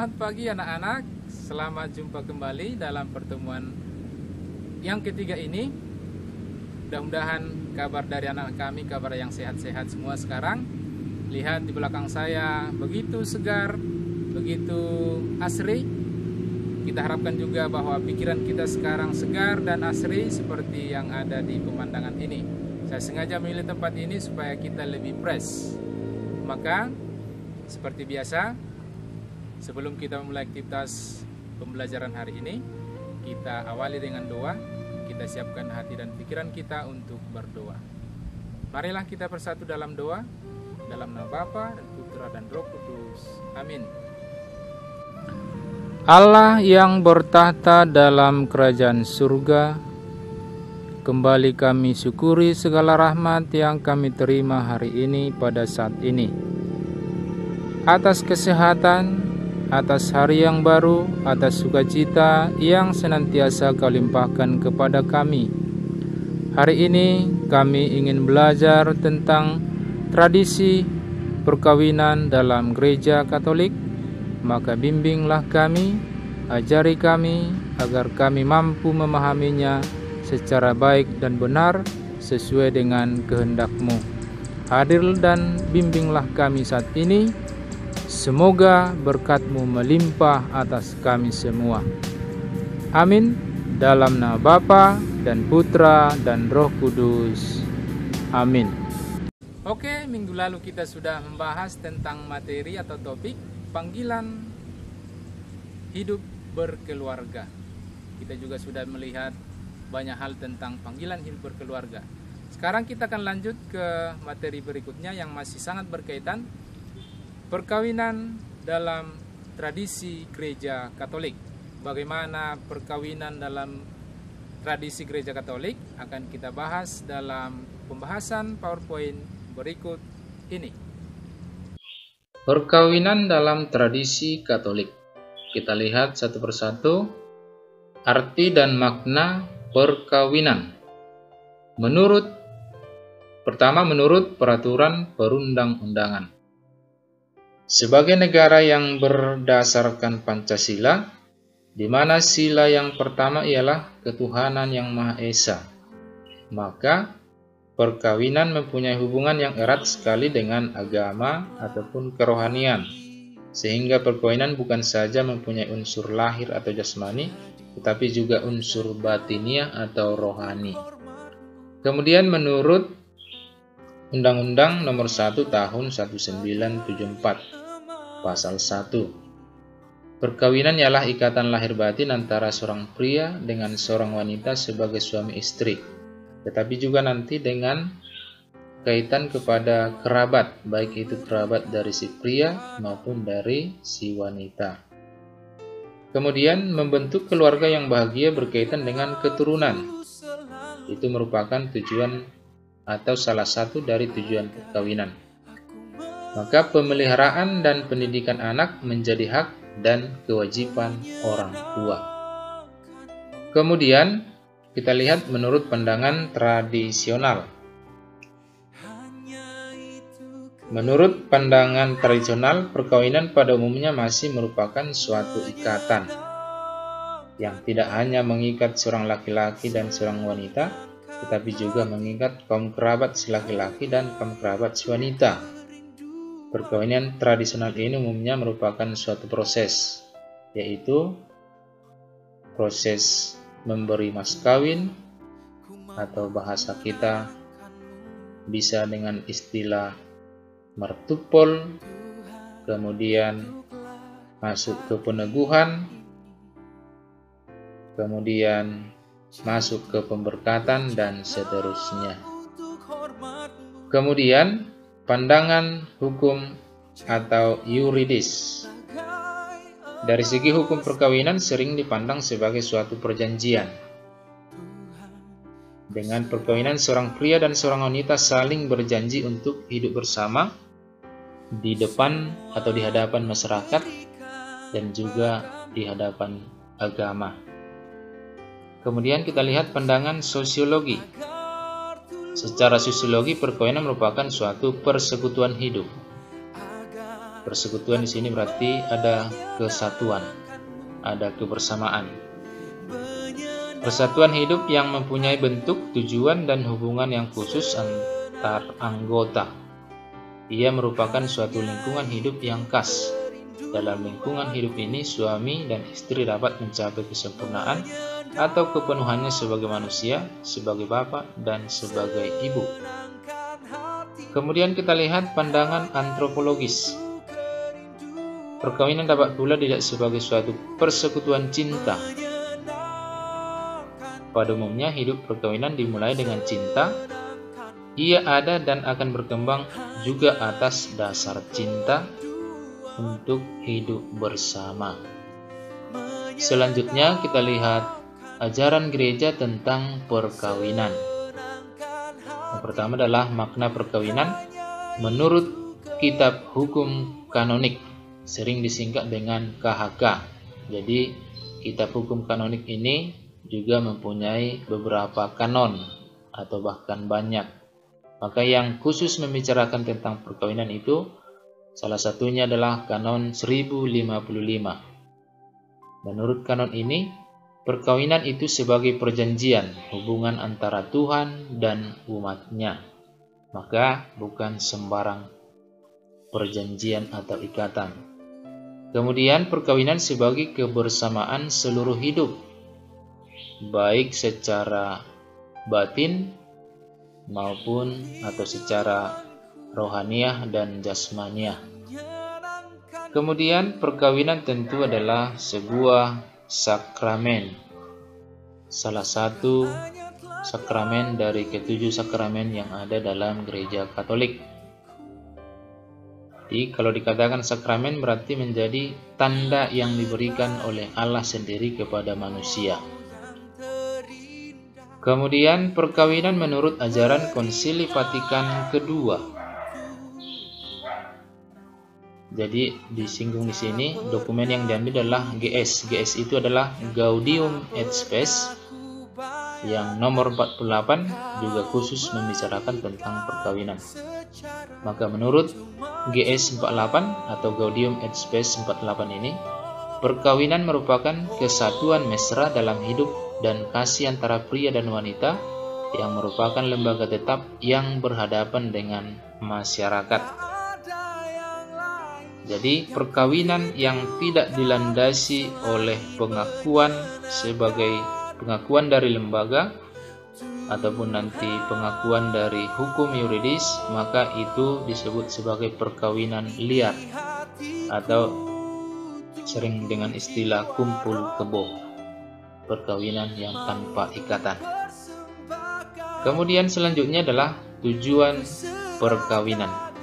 Selamat pagi anak-anak, selamat jumpa kembali dalam pertemuan yang ketiga ini. Mudah-mudahan kabar dari anak kami, kabar yang sehat-sehat semua sekarang. Lihat di belakang saya, begitu segar, begitu asri. Kita harapkan juga bahwa pikiran kita sekarang segar dan asri seperti yang ada di pemandangan ini. Saya sengaja memilih tempat ini supaya kita lebih fresh. Maka, seperti biasa, sebelum kita memulai aktivitas pembelajaran hari ini, kita awali dengan doa. Kita siapkan hati dan pikiran kita untuk berdoa. Marilah kita bersatu dalam doa, dalam nama Bapa dan Putra dan Roh Kudus. Amin. Allah yang bertahta dalam kerajaan surga, kembali kami syukuri segala rahmat yang kami terima hari ini pada saat ini. Atas kesehatan, atas hari yang baru, atas sukacita yang senantiasa Kau limpahkan kepada kami. Hari ini kami ingin belajar tentang tradisi perkawinan dalam gereja Katolik. Maka bimbinglah kami, ajari kami, agar kami mampu memahaminya secara baik dan benar sesuai dengan kehendak-Mu. Hadir dan bimbinglah kami saat ini. Semoga berkat-Mu melimpah atas kami semua. Amin. Dalam nama Bapa dan Putra dan Roh Kudus. Amin. Oke, minggu lalu kita sudah membahas tentang materi atau topik panggilan hidup berkeluarga. Kita juga sudah melihat banyak hal tentang panggilan hidup berkeluarga. Sekarang kita akan lanjut ke materi berikutnya yang masih sangat berkaitan perkawinan dalam tradisi gereja Katolik. Bagaimana perkawinan dalam tradisi gereja Katolik akan kita bahas dalam pembahasan PowerPoint berikut ini. Perkawinan dalam tradisi Katolik. Kita lihat satu persatu arti dan makna perkawinan. Menurut peraturan perundang-undangan. Sebagai negara yang berdasarkan Pancasila, di mana sila yang pertama ialah ketuhanan yang Maha Esa, maka perkawinan mempunyai hubungan yang erat sekali dengan agama ataupun kerohanian, sehingga perkawinan bukan saja mempunyai unsur lahir atau jasmani, tetapi juga unsur batiniah atau rohani. Kemudian menurut Undang-Undang Nomor 1 Tahun 1974, Pasal 1, perkawinan ialah ikatan lahir batin antara seorang pria dengan seorang wanita sebagai suami istri, tetapi juga nanti dengan kaitan kepada kerabat, baik itu kerabat dari si pria maupun dari si wanita. Kemudian membentuk keluarga yang bahagia berkaitan dengan keturunan. Itu merupakan tujuan atau salah satu dari tujuan perkawinan. Maka pemeliharaan dan pendidikan anak menjadi hak dan kewajiban orang tua. Kemudian kita lihat menurut pandangan tradisional. Menurut pandangan tradisional, perkawinan pada umumnya masih merupakan suatu ikatan yang tidak hanya mengikat seorang laki-laki dan seorang wanita, tetapi juga mengikat kaum kerabat si laki-laki dan kaum kerabat si wanita. Perkawinan tradisional ini umumnya merupakan suatu proses, yaitu proses memberi mas kawin, atau bahasa kita bisa dengan istilah mertupol, kemudian masuk ke peneguhan, kemudian masuk ke pemberkatan, dan seterusnya. Kemudian pandangan hukum atau yuridis. Dari segi hukum perkawinan sering dipandang sebagai suatu perjanjian. Dengan perkawinan seorang pria dan seorang wanita saling berjanji untuk hidup bersama di depan atau di hadapan masyarakat dan juga di hadapan agama. Kemudian kita lihat pandangan sosiologi. Secara sosiologi, perkawinan merupakan suatu persekutuan hidup Persekutuan di sini berarti ada kesatuan, ada kebersamaan. Persatuan hidup yang mempunyai bentuk, tujuan, dan hubungan yang khusus antar anggota. Ia merupakan suatu lingkungan hidup yang khas. Dalam lingkungan hidup ini, suami dan istri dapat mencapai kesempurnaan atau kepenuhannya sebagai manusia, sebagai bapak, dan sebagai ibu. Kemudian kita lihat pandangan antropologis. Perkawinan dapat pula dilihat sebagai suatu persekutuan cinta. Pada umumnya, hidup perkawinan dimulai dengan cinta. Ia ada dan akan berkembang juga atas dasar cinta untuk hidup bersama. Selanjutnya kita lihat ajaran gereja tentang perkawinan. Yang pertama adalah makna perkawinan menurut Kitab Hukum Kanonik, sering disingkat dengan KHK. Jadi Kitab Hukum Kanonik ini juga mempunyai beberapa kanon atau bahkan banyak. Maka yang khusus membicarakan tentang perkawinan itu salah satunya adalah kanon 1055. Menurut kanon ini, perkawinan itu sebagai perjanjian hubungan antara Tuhan dan umatnya. Maka bukan sembarang perjanjian atau ikatan. Kemudian perkawinan sebagai kebersamaan seluruh hidup, baik secara batin maupun atau secara rohaniah dan jasmaniah. Kemudian perkawinan tentu adalah sebuah sakramen, salah satu sakramen dari ketujuh sakramen yang ada dalam gereja Katolik. Jadi kalau dikatakan sakramen berarti menjadi tanda yang diberikan oleh Allah sendiri kepada manusia. Kemudian perkawinan menurut ajaran Konsili Vatikan II. Jadi disinggung di sini dokumen yang diambil adalah GS. GS itu adalah Gaudium et Spes yang nomor 48 juga khusus membicarakan tentang perkawinan. Maka menurut GS 48 atau Gaudium et Spes 48 ini, perkawinan merupakan kesatuan mesra dalam hidup dan kasih antara pria dan wanita yang merupakan lembaga tetap yang berhadapan dengan masyarakat. Jadi perkawinan yang tidak dilandasi oleh pengakuan sebagai pengakuan dari lembaga ataupun nanti pengakuan dari hukum yuridis, maka itu disebut sebagai perkawinan liar atau sering dengan istilah kumpul kebo, perkawinan yang tanpa ikatan. Kemudian selanjutnya adalah tujuan perkawinan.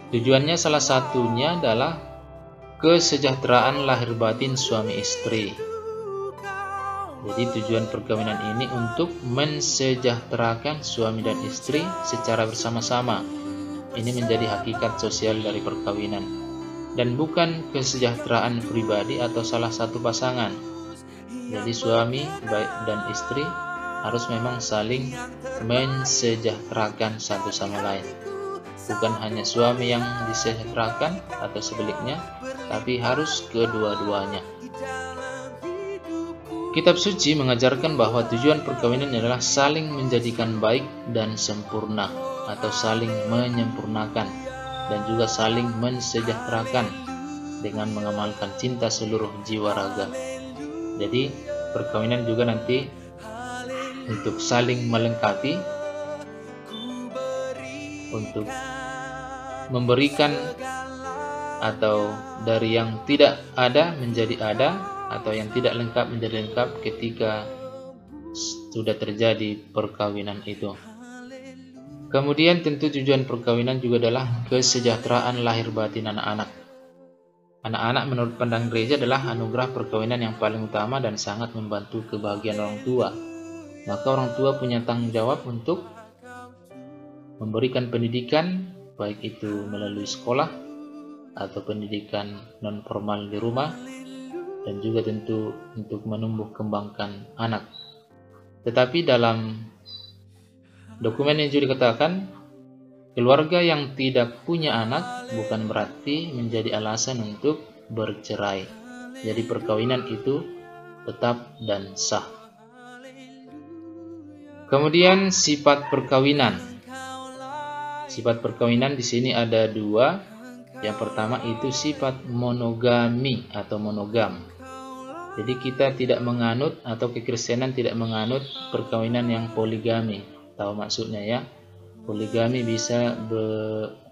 Tujuannya salah satunya adalah kesejahteraan lahir batin suami istri. Jadi tujuan perkawinan ini untuk mensejahterakan suami dan istri secara bersama-sama. Ini menjadi hakikat sosial dari perkawinan dan bukan kesejahteraan pribadi atau salah satu pasangan. Jadi suami baik dan istri harus memang saling mensejahterakan satu sama lain. Bukan hanya suami yang disejahterakan atau sebaliknya, tapi harus kedua-duanya. Kitab suci mengajarkan bahwa tujuan perkawinan adalah saling menjadikan baik dan sempurna atau saling menyempurnakan dan juga saling mensejahterakan dengan mengamalkan cinta seluruh jiwa raga. Jadi perkawinan juga nanti untuk saling melengkapi, untuk memberikan atau dari yang tidak ada menjadi ada atau yang tidak lengkap menjadi lengkap ketika sudah terjadi perkawinan itu. Kemudian tentu tujuan perkawinan juga adalah kesejahteraan lahir batin anak-anak. Anak-anak menurut pandangan gereja adalah anugerah perkawinan yang paling utama dan sangat membantu kebahagiaan orang tua. Maka orang tua punya tanggung jawab untuk memberikan pendidikan, baik itu melalui sekolah atau pendidikan non formal di rumah, dan juga tentu untuk menumbuh kembangkan anak. Tetapi dalam dokumen yang juga dikatakan Keluarga yang tidak punya anak bukan berarti menjadi alasan untuk bercerai. Jadi perkawinan itu tetap dan sah. Kemudian sifat perkawinan. Sifat perkawinan di sini ada dua. Yang pertama itu sifat monogami atau monogam. Jadi kita tidak menganut, atau kekristenan tidak menganut perkawinan yang poligami. Tahu maksudnya ya? Poligami bisa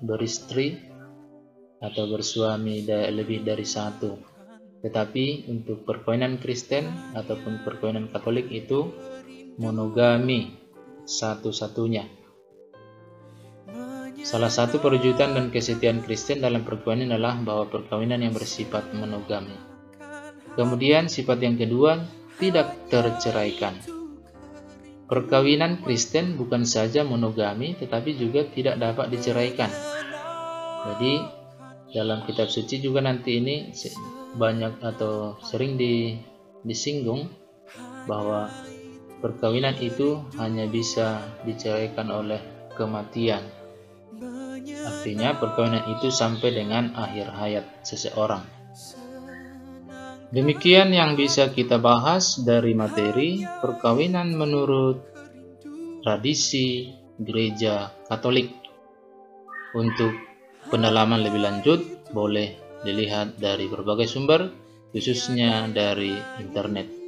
beristri atau bersuami lebih dari satu. Tetapi untuk perkawinan Kristen ataupun perkawinan Katolik itu monogami satu-satunya. Salah satu perwujudan dan kesetiaan Kristen dalam perkawinan adalah bahwa perkawinan yang bersifat monogami. Kemudian sifat yang kedua, tidak terceraikan. Perkawinan Kristen bukan saja monogami, tetapi juga tidak dapat diceraikan. Jadi dalam kitab suci juga nanti ini banyak atau sering disinggung bahwa perkawinan itu hanya bisa diceraikan oleh kematian. Artinya perkawinan itu sampai dengan akhir hayat seseorang. Demikian yang bisa kita bahas dari materi perkawinan menurut tradisi Gereja Katolik. Untuk pendalaman lebih lanjut boleh dilihat dari berbagai sumber, khususnya dari internet.